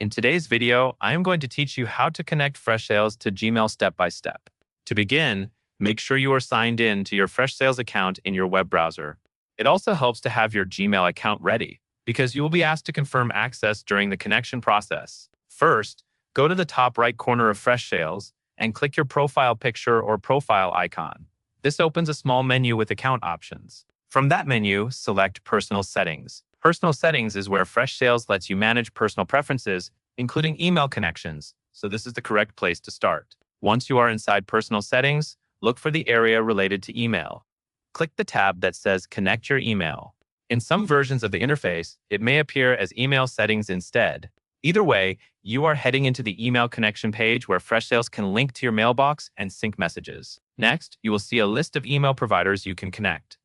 In today's video, I am going to teach you how to connect Freshsales to Gmail step by step. To begin, make sure you are signed in to your Freshsales account in your web browser. It also helps to have your Gmail account ready because you will be asked to confirm access during the connection process. First, go to the top right corner of Freshsales and click your profile picture or profile icon. This opens a small menu with account options. From that menu, select Personal Settings. Personal Settings is where Freshsales lets you manage personal preferences, including email connections, so this is the correct place to start. Once you are inside Personal Settings, look for the area related to email. Click the tab that says Connect Your Email. In some versions of the interface, it may appear as Email Settings instead. Either way, you are heading into the email connection page where Freshsales can link to your mailbox and sync messages. Next, you will see a list of email providers you can connect.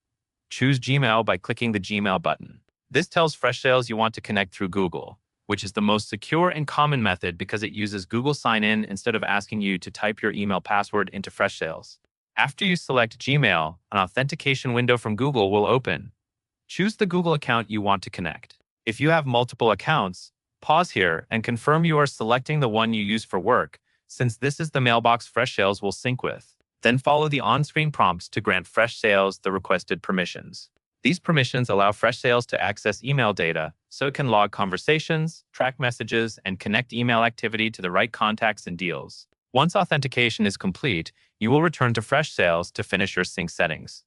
Choose Gmail by clicking the Gmail button. This tells Freshsales you want to connect through Google, which is the most secure and common method because it uses Google Sign-In instead of asking you to type your email password into Freshsales. After you select Gmail, an authentication window from Google will open. Choose the Google account you want to connect. If you have multiple accounts, pause here and confirm you are selecting the one you use for work, since this is the mailbox Freshsales will sync with. Then follow the on-screen prompts to grant Freshsales the requested permissions. These permissions allow Freshsales to access email data so it can log conversations, track messages, and connect email activity to the right contacts and deals. Once authentication is complete, you will return to Freshsales to finish your sync settings.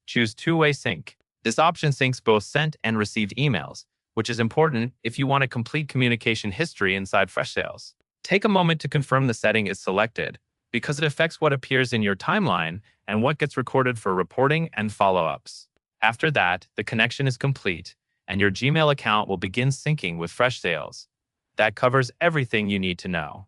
Choose Two-Way Sync. This option syncs both sent and received emails, which is important if you want a complete communication history inside Freshsales. Take a moment to confirm the setting is selected, because it affects what appears in your timeline and what gets recorded for reporting and follow-ups. After that, the connection is complete, and your Gmail account will begin syncing with Freshsales. That covers everything you need to know.